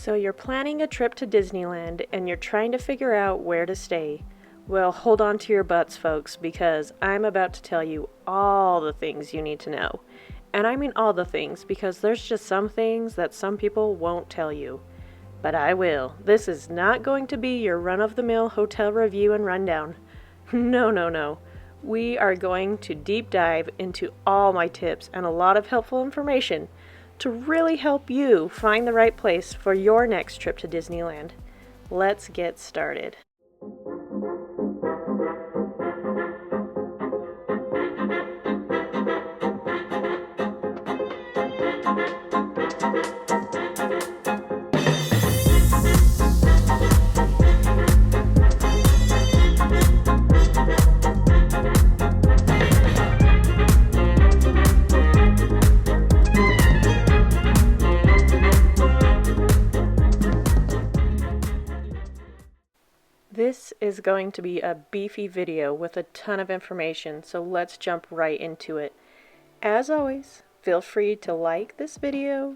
So you're planning a trip to Disneyland and you're trying to figure out where to stay. Well, hold on to your butts, folks, because I'm about to tell you all the things you need to know. And I mean all the things, because there's just some things that some people won't tell you. But I will. This is not going to be your run-of-the-mill hotel review and rundown. No, no, no. We are going to deep dive into all my tips and a lot of helpful information to really help you find the right place for your next trip to Disneyland. Let's get started. This is going to be a beefy video with a ton of information, so let's jump right into it. As always, feel free to like this video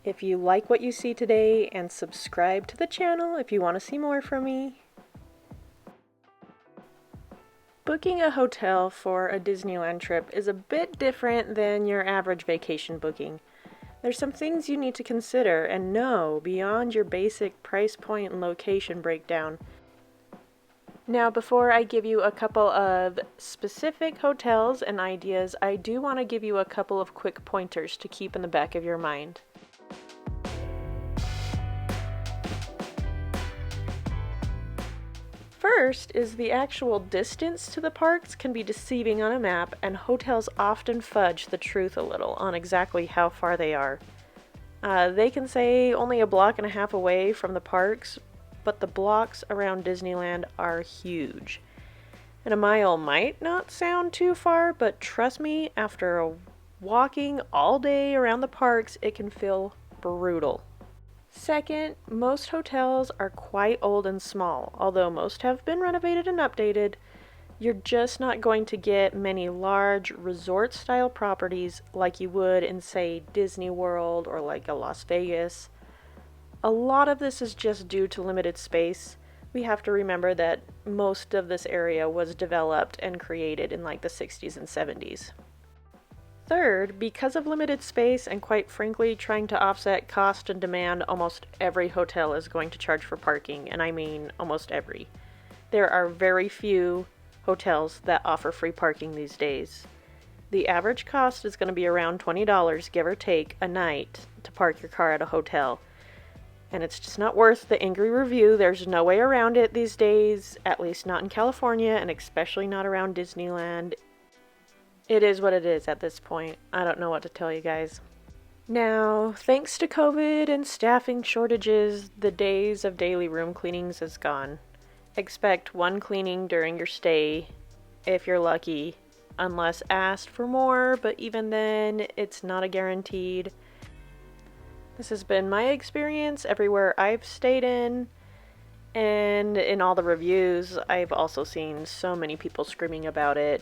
if you like what you see today, and subscribe to the channel if you want to see more from me. Booking a hotel for a Disneyland trip is a bit different than your average vacation booking. There's some things you need to consider and know beyond your basic price point and location breakdown. Now, before I give you a couple of specific hotels and ideas, I do want to give you a couple of quick pointers to keep in the back of your mind. First is the actual distance to the parks can be deceiving on a map, and hotels often fudge the truth a little on exactly how far they are. They can say only a block and a half away from the parks, but the blocks around Disneyland are huge. And a mile might not sound too far, but trust me, after walking all day around the parks, it can feel brutal. Second, most hotels are quite old and small. Although most have been renovated and updated, you're just not going to get many large resort-style properties like you would in, say, Disney World or like a Las Vegas. A lot of this is just due to limited space. We have to remember that most of this area was developed and created in like the 60s and 70s. Third, because of limited space and quite frankly trying to offset cost and demand, almost every hotel is going to charge for parking, and I mean almost every. There are very few hotels that offer free parking these days. The average cost is going to be around $20, give or take, a night to park your car at a hotel. And it's just not worth the angry review. There's no way around it these days, at least not in California, and especially not around Disneyland. It is what it is at this point. I don't know what to tell you guys. Now, thanks to COVID and staffing shortages, the days of daily room cleanings is gone. Expect one cleaning during your stay, if you're lucky, unless asked for more, but even then, it's not a guaranteed. This has been my experience everywhere I've stayed in, and in all the reviews, I've also seen so many people screaming about it.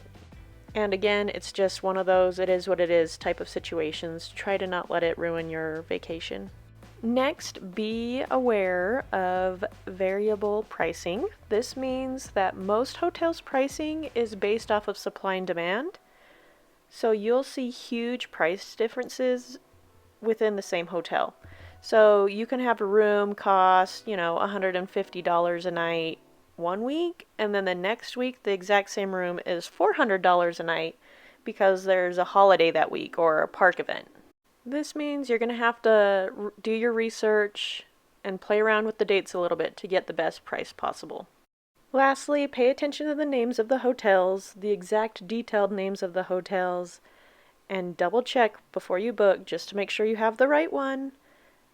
And again, it's just one of those it is what it is type of situations. Try to not let it ruin your vacation. Next, be aware of variable pricing. This means that most hotels' pricing is based off of supply and demand, so you'll see huge price differences within the same hotel. So you can have a room cost, $150 a night one week, and then the next week the exact same room is $400 a night because there's a holiday that week or a park event. This means you're going to have to do your research and play around with the dates a little bit to get the best price possible. Lastly, pay attention to the names of the hotels, the exact detailed names of the hotels, and double check before you book just to make sure you have the right one,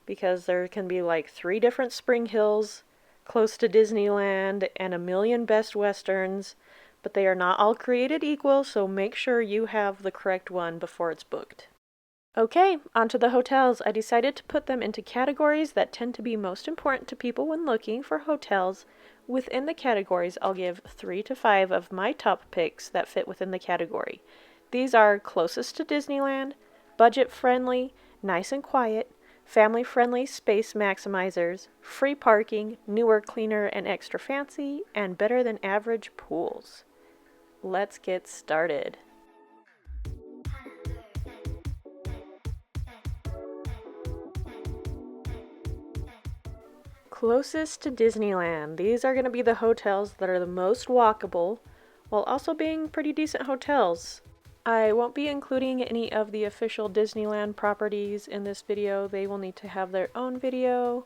because there can be like 3 different Spring Hills close to Disneyland and a million Best Westerns, but they are not all created equal, so make sure you have the correct one before it's booked. Okay, onto the hotels. I decided to put them into categories that tend to be most important to people when looking for hotels. Within the categories, I'll give 3 to 5 of my top picks that fit within the category. These are closest to Disneyland, budget friendly, nice and quiet, family-friendly space maximizers, free parking, newer, cleaner, and extra fancy, and better than average pools. Let's get started. Closest to Disneyland. These are going to be the hotels that are the most walkable, while also being pretty decent hotels. I won't be including any of the official Disneyland properties in this video. They will need to have their own video.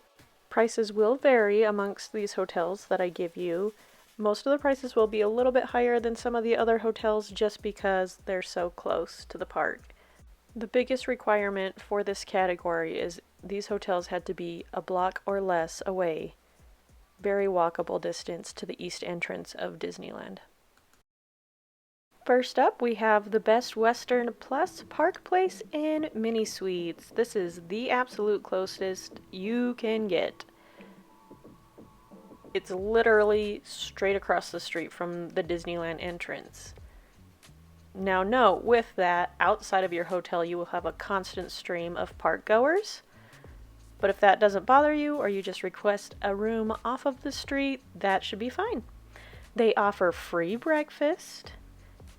Prices will vary amongst these hotels that I give you. Most of the prices will be a little bit higher than some of the other hotels just because they're so close to the park. The biggest requirement for this category is these hotels had to be a block or less away. Very walkable distance to the east entrance of Disneyland. First up, we have the Best Western Plus Park Place Inn Mini Suites. This is the absolute closest you can get. It's literally straight across the street from the Disneyland entrance. Now note, with that, outside of your hotel you will have a constant stream of park goers. But if that doesn't bother you, or you just request a room off of the street, that should be fine. They offer free breakfast,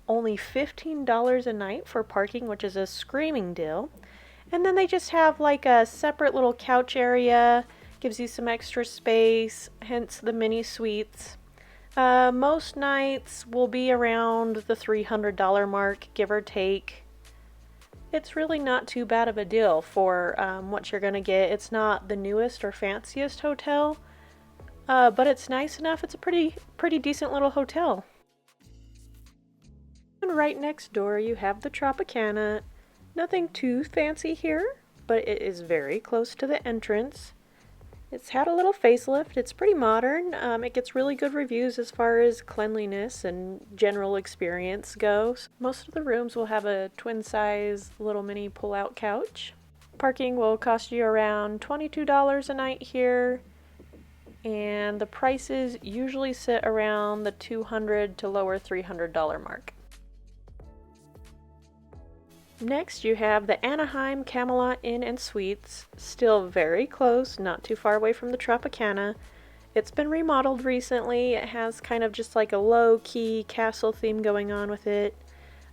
only $15 a night for parking, which is a screaming deal. And then they just have like a separate little couch area, gives you some extra space, hence the mini suites. Most nights will be around the $300 mark, give or take. It's really not too bad of a deal for what you're going to get. It's not the newest or fanciest hotel, but it's nice enough. It's a pretty decent little hotel. And right next door you have the Tropicana. Nothing too fancy here, but it is very close to the entrance. It's had a little facelift. It's pretty modern. It gets really good reviews as far as cleanliness and general experience goes. Most of the rooms will have a twin-size little mini pull-out couch. Parking will cost you around $22 a night here, and the prices usually sit around the $200 to lower $300 mark. Next, you have the Anaheim Camelot Inn and Suites, still very close, not too far away from the Tropicana. It's been remodeled recently. It has kind of just like a low-key castle theme going on with it.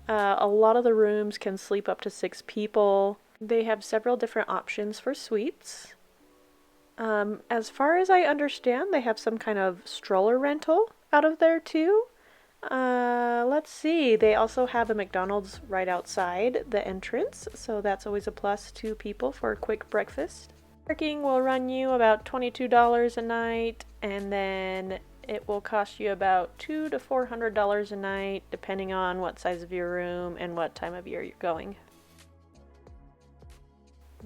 A lot of the rooms can sleep up to 6 people. They have several different options for suites. As far as I understand, they have some kind of stroller rental out of there too. Let's see. They also have a McDonald's right outside the entrance, so that's always a plus to people for a quick breakfast. Parking will run you about $22 a night, and then it will cost you about $200 to $400 a night, depending on what size of your room and what time of year you're going.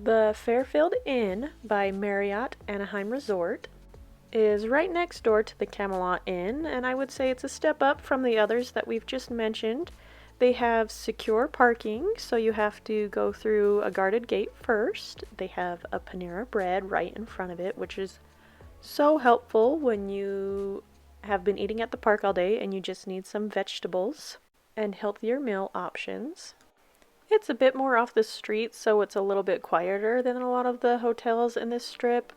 The Fairfield Inn by Marriott Anaheim Resort is right next door to the Camelot Inn, and I would say it's a step up from the others that we've just mentioned. They have secure parking, so you have to go through a guarded gate first. They have a Panera Bread right in front of it, which is so helpful when you have been eating at the park all day and you just need some vegetables and healthier meal options. It's a bit more off the street, so it's a little bit quieter than a lot of the hotels in this strip.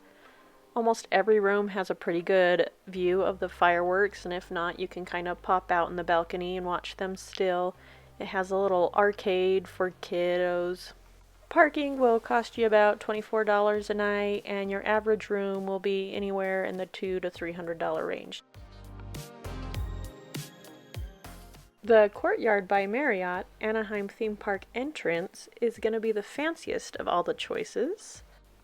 Almost every room has a pretty good view of the fireworks, and if not, you can kind of pop out in the balcony and watch them still. It has a little arcade for kiddos. Parking will cost you about $24 a night, and your average room will be anywhere in the $200 to $300 range. The Courtyard by Marriott Anaheim theme park entrance is going to be the fanciest of all the choices.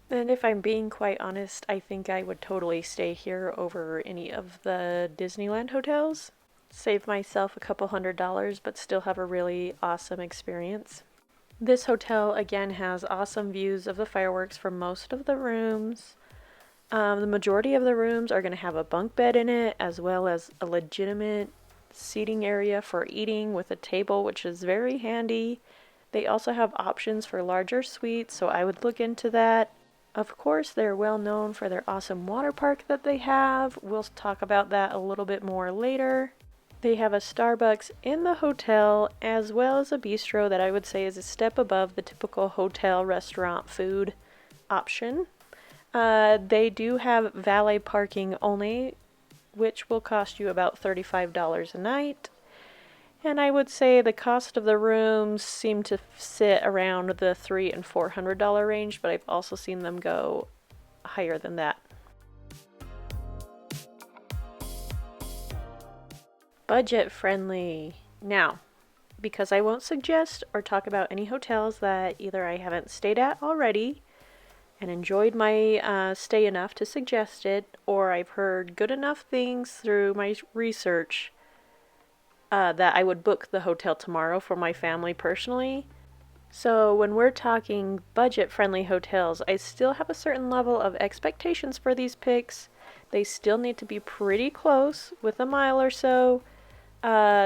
And if I'm being quite honest, I think I would totally stay here over any of the Disneyland hotels. Save myself a couple $100s, but still have a really awesome experience. This hotel, again, has awesome views of the fireworks from most of the rooms. The majority of the rooms are going to have a bunk bed in it, as well as a legitimate seating area for eating with a table, which is very handy. They also have options for larger suites, so I would look into that. Of course, they're well known for their awesome water park that they have. We'll talk about that a little bit more later. They have a Starbucks in the hotel, as well as a bistro that I would say is a step above the typical hotel restaurant food. option. They do have valet parking only, which will cost you about $35 a night. And I would say the cost of the rooms seem to sit around the $300 and $400 range, but I've also seen them go higher than that. Budget friendly. Now, because I won't suggest or talk about any hotels that either I haven't stayed at already and enjoyed my stay enough to suggest it, or I've heard good enough things through my research that I would book the hotel tomorrow for my family personally. So when we're talking budget-friendly hotels, I still have a certain level of expectations for these picks. They still need to be pretty close, with a mile or so.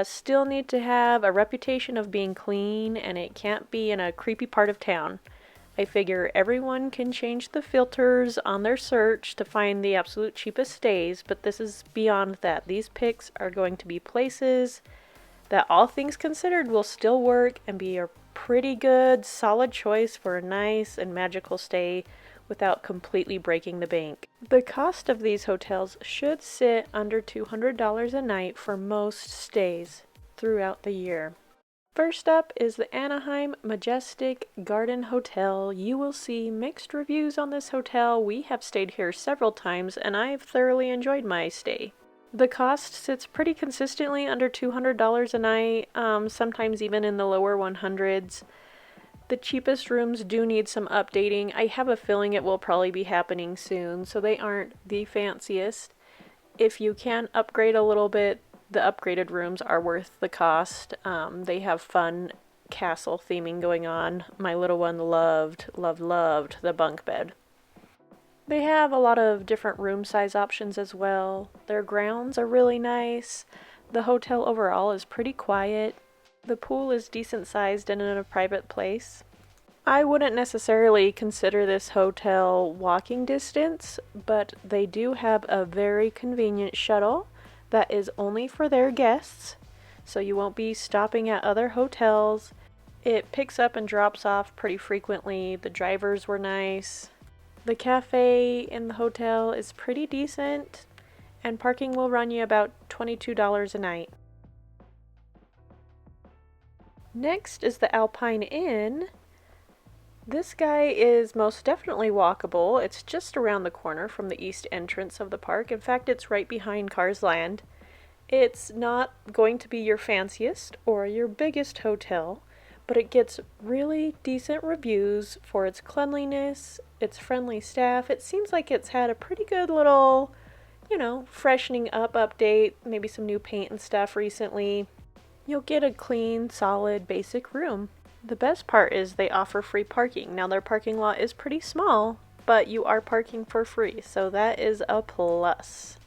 Still need to have a reputation of being clean, and it can't be in a creepy part of town. I figure everyone can change the filters on their search to find the absolute cheapest stays, but this is beyond that. These picks are going to be places that, all things considered, will still work and be a pretty good, solid choice for a nice and magical stay without completely breaking the bank. The cost of these hotels should sit under $200 a night for most stays throughout the year. First up is the Anaheim Majestic Garden Hotel. You will see mixed reviews on this hotel. We have stayed here several times and I've thoroughly enjoyed my stay. The cost sits pretty consistently under $200 a night, sometimes even in the lower 100s. The cheapest rooms do need some updating. I have a feeling it will probably be happening soon, so they aren't the fanciest. If you can upgrade a little bit, the upgraded rooms are worth the cost. They have fun castle theming going on. My little one loved the bunk bed. They have a lot of different room size options as well. Their grounds are really nice. The hotel overall is pretty quiet. The pool is decent sized and in a private place. I wouldn't necessarily consider this hotel walking distance, but they do have a very convenient shuttle that is only for their guests, so you won't be stopping at other hotels. It picks up and drops off pretty frequently. The drivers were nice. The cafe in the hotel is pretty decent, and parking will run you about $22 a night. Next is the Alpine Inn. This guy is most definitely walkable. It's just around the corner from the east entrance of the park. In fact, it's right behind Cars Land. It's not going to be your fanciest or your biggest hotel, but it gets really decent reviews for its cleanliness, its friendly staff. It seems like it's had a pretty good little, freshening up update, maybe some new paint and stuff recently. You'll get a clean, solid, basic room. The best part is they offer free parking. Now, their parking lot is pretty small, but you are parking for free, so that is a plus.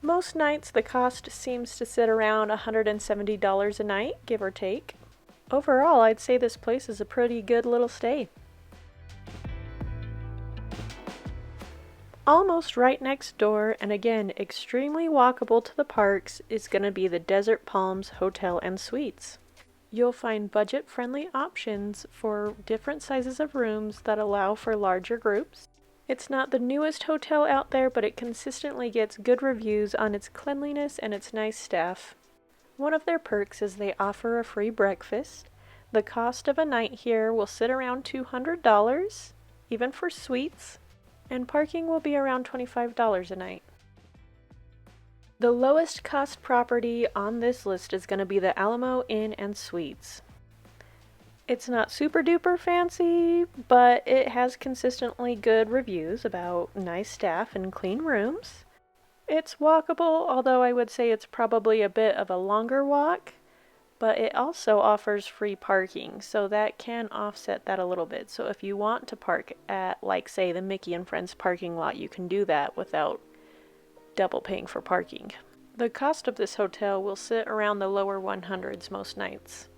Most nights, the cost seems to sit around $170 a night, give or take. Overall, I'd say this place is a pretty good little stay. Almost right next door, and again, extremely walkable to the parks, is going to be the Desert Palms Hotel and Suites. You'll find budget-friendly options for different sizes of rooms that allow for larger groups. It's not the newest hotel out there, but it consistently gets good reviews on its cleanliness and its nice staff. One of their perks is they offer a free breakfast. The cost of a night here will sit around $200, even for suites, and parking will be around $25 a night. The lowest cost property on this list is going to be the Alamo Inn and Suites. It's not super duper fancy, but it has consistently good reviews about nice staff and clean rooms. It's walkable, although I would say it's probably a bit of a longer walk, but it also offers free parking, so that can offset that a little bit. So if you want to park at, like, say, the Mickey and Friends parking lot, you can do that without double paying for parking. The cost of this hotel will sit around the lower 100s most nights.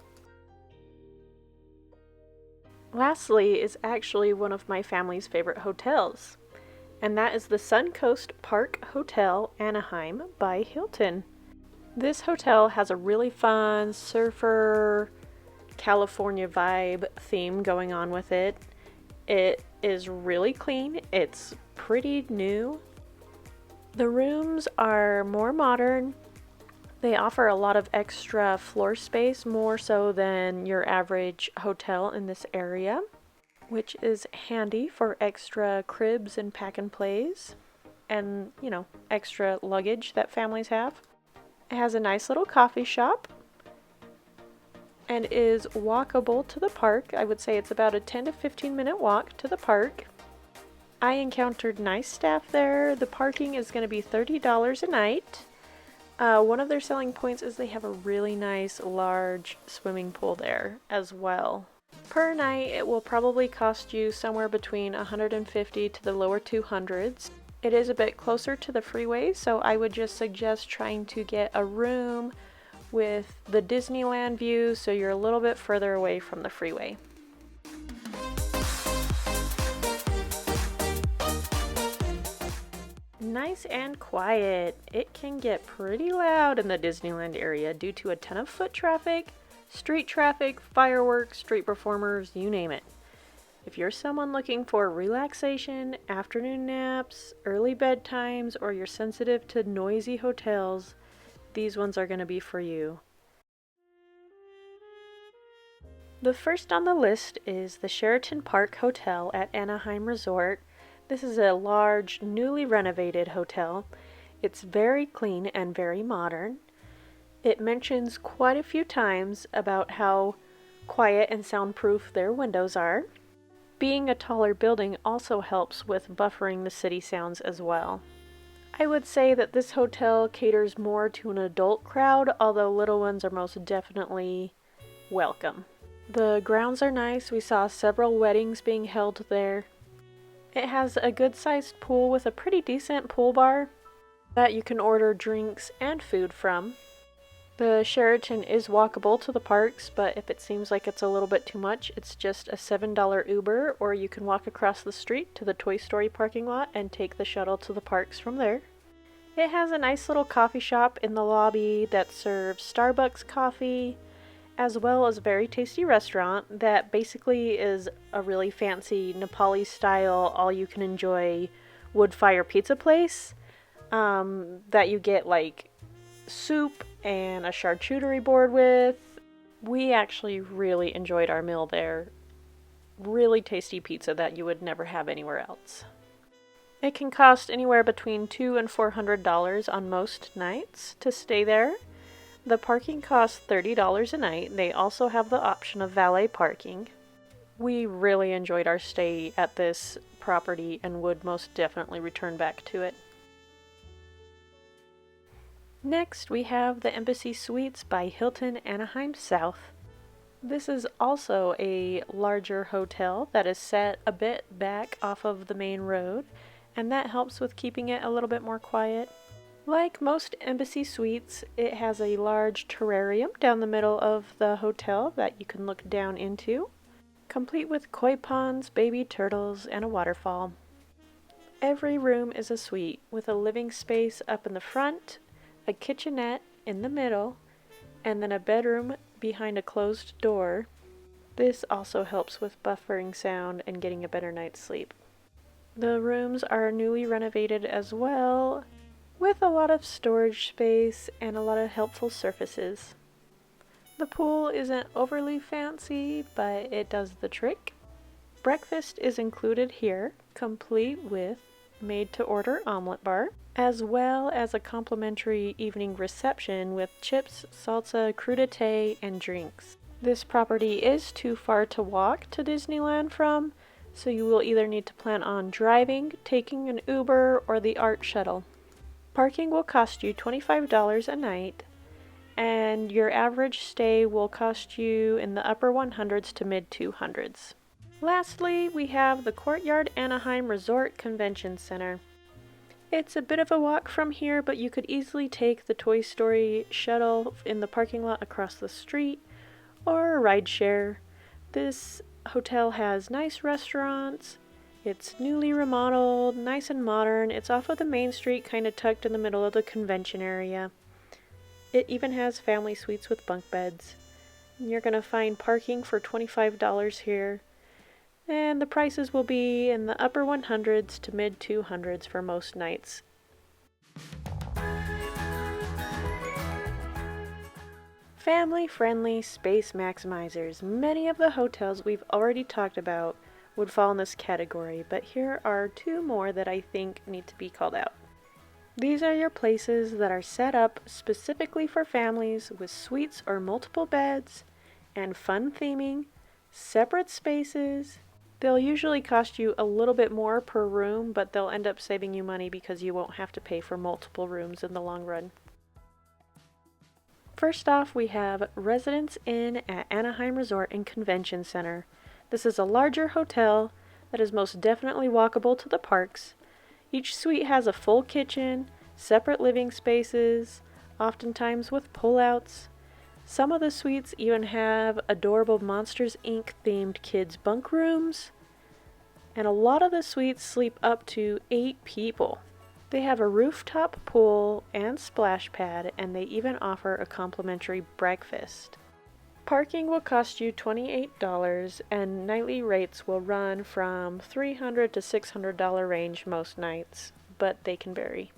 Lastly is actually one of my family's favorite hotels, and that is the Suncoast Park Hotel, Anaheim by Hilton. This hotel has a really fun surfer, California vibe theme going on with it. It is really clean. It's pretty new. The rooms are more modern. They offer a lot of extra floor space, more so than your average hotel in this area, which is handy for extra cribs and pack and plays and, extra luggage that families have. It has a nice little coffee shop and is walkable to the park. I would say it's about a 10 to 15 minute walk to the park. I encountered nice staff there. The parking is going to be $30 a night. One of their selling points is they have a really nice large swimming pool there as well. Per night, it will probably cost you somewhere between $150 to the lower 200s. It is a bit closer to the freeway, so I would just suggest trying to get a room with the Disneyland view so you're a little bit further away from the freeway. Nice and quiet. It can get pretty loud in the Disneyland area due to a ton of foot traffic, street traffic, fireworks, street performers, you name it. If you're someone looking for relaxation, afternoon naps, early bedtimes, or you're sensitive to noisy hotels, these ones are going to be for you. The first on the list is the Sheraton Park Hotel at Anaheim Resort. This is a large, newly renovated hotel. It's very clean and very modern. It mentions quite a few times about how quiet and soundproof their windows are. Being a taller building also helps with buffering the city sounds as well. I would say that this hotel caters more to an adult crowd, although little ones are most definitely welcome. The grounds are nice. We saw several weddings being held there. It has a good-sized pool with a pretty decent pool bar that you can order drinks and food from. The Sheraton is walkable to the parks, but if it seems like it's a little bit too much, it's just a $7 Uber, or you can walk across the street to the Toy Story parking lot and take the shuttle to the parks from there. It has a nice little coffee shop in the lobby that serves Starbucks coffee, as well as a very tasty restaurant that basically is a really fancy Nepali-style, all-you-can-enjoy wood-fire pizza place that you get like soup and a charcuterie board with. We actually really enjoyed our meal there. Really tasty pizza that you would never have anywhere else. It can cost anywhere between $200 and $400 on most nights to stay there. The parking costs $30 a night. They also have the option of valet parking. We really enjoyed our stay at this property and would most definitely return back to it. Next, we have the Embassy Suites by Hilton Anaheim South. This is also a larger hotel that is set a bit back off of the main road, and that helps with keeping it a little bit more quiet. Like most Embassy Suites, it has a large terrarium down the middle of the hotel that you can look down into, complete with koi ponds, baby turtles, and a waterfall. Every room is a suite with a living space up in the front, a kitchenette in the middle, and then a bedroom behind a closed door. This also helps with buffering sound and getting a better night's sleep. The rooms are newly renovated as well, with a lot of storage space and a lot of helpful surfaces. The pool isn't overly fancy, but it does the trick. Breakfast is included here, complete with made-to-order omelet bar, as well as a complimentary evening reception with chips, salsa, crudité, and drinks. This property is too far to walk to Disneyland from, so you will either need to plan on driving, taking an Uber, or the ART shuttle. Parking will cost you $25 a night, and your average stay will cost you in the upper 100s to mid 200s. Lastly, we have the Courtyard Anaheim Resort Convention Center. It's a bit of a walk from here, but you could easily take the Toy Story shuttle in the parking lot across the street, or a rideshare. This hotel has nice restaurants. It's newly remodeled, nice and modern. It's off of the main street, kind of tucked in the middle of the convention area. It even has family suites with bunk beds. You're going to find parking for $25 here. And the prices will be in the upper 100s to mid 200s for most nights. Family-friendly space maximizers. Many of the hotels we've already talked about would fall in this category, but here are two more that I think need to be called out. These are your places that are set up specifically for families with suites or multiple beds and fun theming, separate spaces. They'll usually cost you a little bit more per room, but they'll end up saving you money because you won't have to pay for multiple rooms in the long run. First off, we have Residence Inn at Anaheim Resort and Convention Center. This is a larger hotel that is most definitely walkable to the parks. Each suite has a full kitchen, separate living spaces, oftentimes with pull-outs. Some of the suites even have adorable Monsters, Inc. themed kids' bunk rooms. And a lot of the suites sleep up to 8 people. They have a rooftop pool and splash pad, and they even offer a complimentary breakfast. Parking will cost you $28, and nightly rates will run from $300 to $600 range most nights, but they can vary.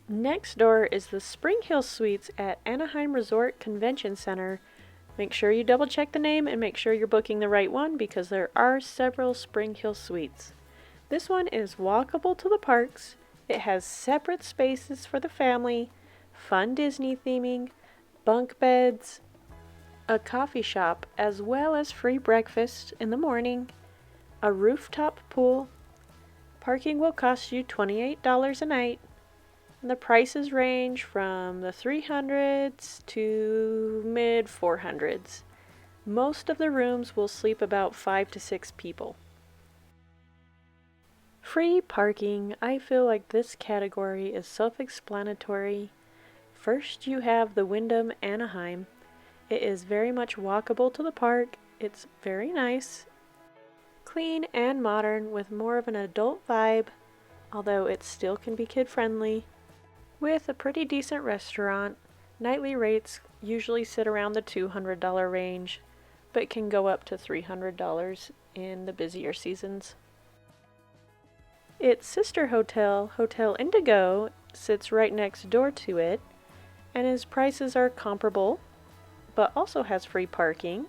Next door is the Spring Hill Suites at Anaheim Resort Convention Center. Make sure you double check the name and make sure you're booking the right one because there are several Spring Hill Suites. This one is walkable to the parks. It has separate spaces for the family, fun Disney theming, bunk beds, a coffee shop, as well as free breakfast in the morning, a rooftop pool. Parking will cost you $28 a night, and the prices range from the 300s to mid 400s. Most of the rooms will sleep about 5 to 6 people. Free parking. I feel like this category is self-explanatory. First, you have the Wyndham Anaheim. It is very much walkable to the park. It's very nice, clean and modern with more of an adult vibe, although it still can be kid-friendly. With a pretty decent restaurant, nightly rates usually sit around the $200 range, but can go up to $300 in the busier seasons. Its sister hotel, Hotel Indigo, sits right next door to it, and its prices are comparable, but also has free parking.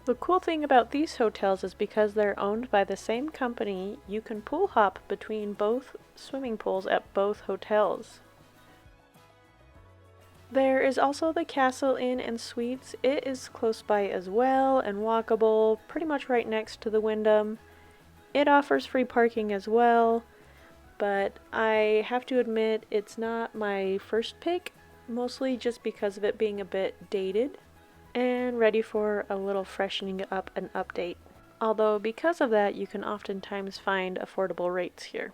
The cool thing about these hotels is because they're owned by the same company, you can pool hop between both swimming pools at both hotels. There is also the Castle Inn and Suites. It is close by as well and walkable, pretty much right next to the Wyndham. It offers free parking as well, but I have to admit it's not my first pick, mostly just because of it being a bit dated and ready for a little freshening up and update. Although because of that, you can oftentimes find affordable rates here.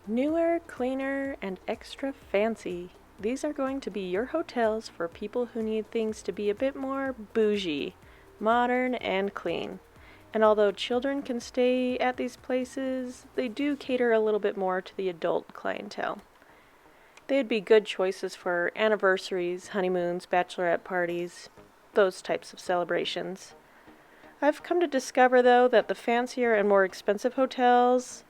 Newer, cleaner, and extra fancy. These are going to be your hotels for people who need things to be a bit more bougie, modern, and clean. And although children can stay at these places, they do cater a little bit more to the adult clientele. They'd be good choices for anniversaries, honeymoons, bachelorette parties, those types of celebrations. I've come to discover, though, that the fancier and more expensive hotels,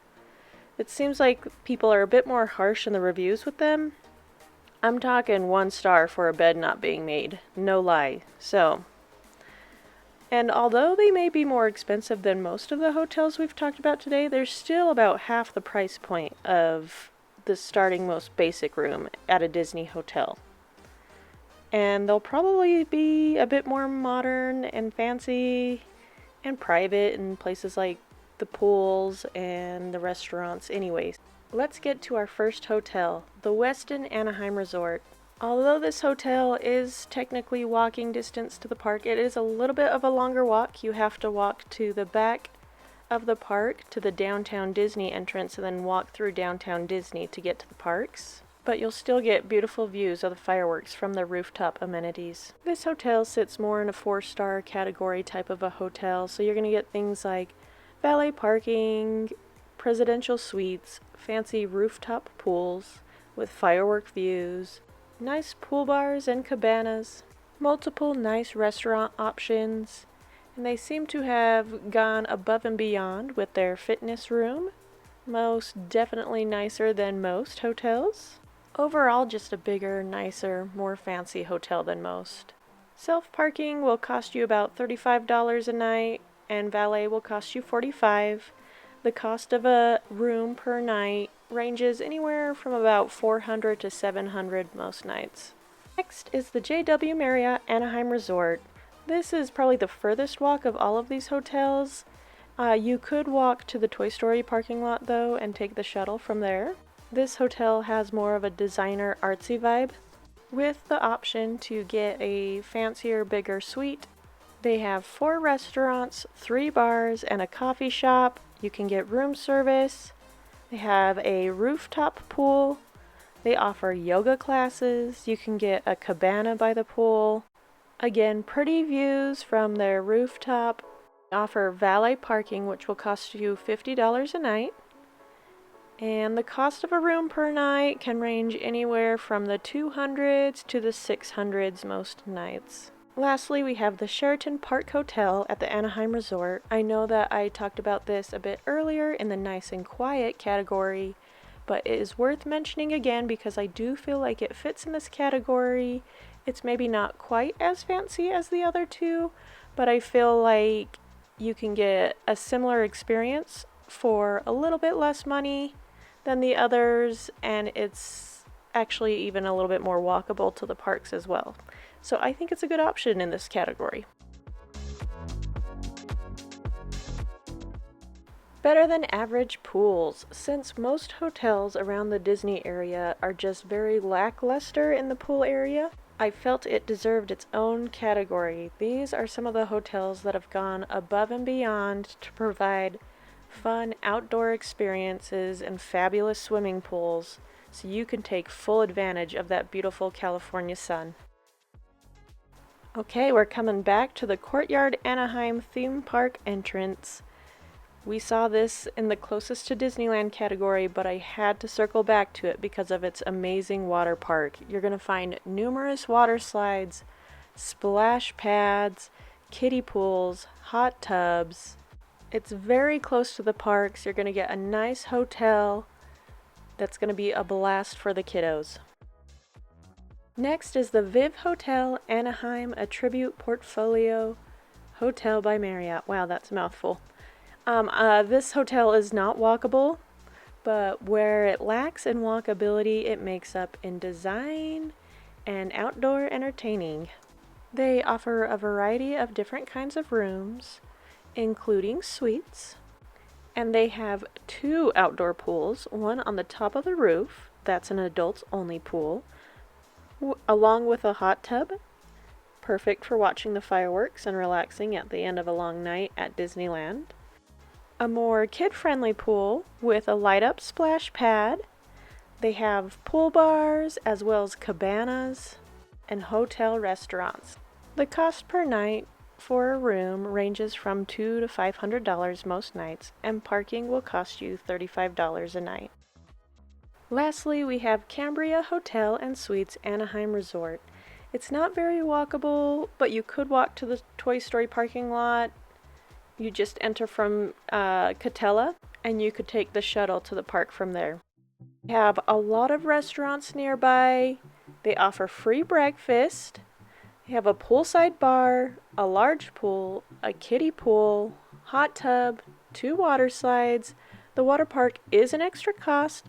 it seems like people are a bit more harsh in the reviews with them. I'm talking 1 star for a bed not being made. No lie. And although they may be more expensive than most of the hotels we've talked about today, they're still about half the price point of the starting most basic room at a Disney hotel. And they'll probably be a bit more modern and fancy and private in places like the pools and the restaurants anyways. Let's get to our first hotel, the Westin Anaheim Resort. Although this hotel is technically walking distance to the park, it is a little bit of a longer walk. You have to walk to the back of the park to the downtown Disney entrance and then walk through downtown Disney to get to the parks. But you'll still get beautiful views of the fireworks from the rooftop amenities. This hotel sits more in a 4-star category type of a hotel, so you're going to get things like valet parking, presidential suites, fancy rooftop pools, with firework views, nice pool bars and cabanas, multiple nice restaurant options, and they seem to have gone above and beyond with their fitness room. Most definitely nicer than most hotels. Overall, just a bigger, nicer, more fancy hotel than most. Self-parking will cost you about $35 a night, and valet will cost you $45. The cost of a room per night ranges anywhere from about $400 to $700 most nights. Next is the JW Marriott Anaheim Resort. This is probably the furthest walk of all of these hotels. You could walk to the Toy Story parking lot though and take the shuttle from there. This hotel has more of a designer artsy vibe with the option to get a fancier, bigger suite. They have 4 restaurants, 3 bars, and a coffee shop. You can get room service. They have a rooftop pool. They offer yoga classes. You can get a cabana by the pool. Again, pretty views from their rooftop. They offer valet parking, which will cost you $50 a night. And the cost of a room per night can range anywhere from the 200s to the 600s most nights. Lastly, we have the Sheraton Park Hotel at the Anaheim Resort. I know that I talked about this a bit earlier in the nice and quiet category, but it is worth mentioning again because I do feel like it fits in this category. It's maybe not quite as fancy as the other two, but I feel like you can get a similar experience for a little bit less money than the others, and it's actually even a little bit more walkable to the parks as well. So I think it's a good option in this category. Better than average pools. Since most hotels around the Disney area are just very lackluster in the pool area, I felt it deserved its own category. These are some of the hotels that have gone above and beyond to provide fun outdoor experiences and fabulous swimming pools so you can take full advantage of that beautiful California sun. Okay, we're coming back to the Courtyard Anaheim theme park entrance. We saw this in the closest to Disneyland category, but I had to circle back to it because of its amazing water park. You're going to find numerous water slides, splash pads, kiddie pools, hot tubs. It's very close to the parks. You're going to get a nice hotel that's going to be a blast for the kiddos. Next is the Viv Hotel Anaheim, a tribute portfolio hotel by Marriott. Wow, that's a mouthful. This hotel is not walkable, but where it lacks in walkability, it makes up in design and outdoor entertaining. They offer a variety of different kinds of rooms, including suites, and they have 2 outdoor pools, one on the top of the roof, that's an adults-only pool, along with a hot tub, perfect for watching the fireworks and relaxing at the end of a long night at Disneyland. A more kid-friendly pool with a light-up splash pad. They have pool bars as well as cabanas and hotel restaurants. The cost per night for a room ranges from $200 to $500 most nights, and parking will cost you $35 a night. Lastly, we have Cambria Hotel and Suites Anaheim Resort. It's not very walkable, but you could walk to the Toy Story parking lot. You just enter from Catella, and you could take the shuttle to the park from there. They have a lot of restaurants nearby. They offer free breakfast. They have a poolside bar, a large pool, a kiddie pool, hot tub, 2 water slides. The water park is an extra cost,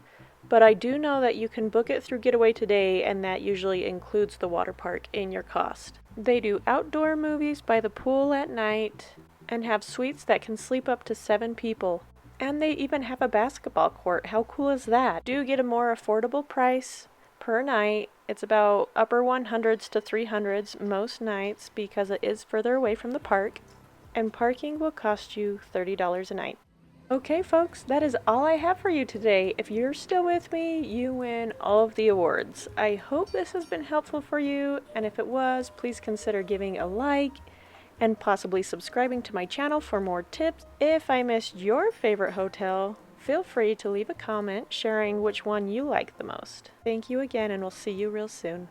but I do know that you can book it through Getaway Today, and that usually includes the water park in your cost. They do outdoor movies by the pool at night and have suites that can sleep up to 7 people. And they even have a basketball court. How cool is that? Do get a more affordable price per night. It's about upper 100s to 300s most nights because it is further away from the park. And parking will cost you $30 a night. Okay, folks, that is all I have for you today. If you're still with me, you win all of the awards. I hope this has been helpful for you, and if it was, please consider giving a like and possibly subscribing to my channel for more tips. If I missed your favorite hotel, feel free to leave a comment sharing which one you like the most. Thank you again, and we'll see you real soon.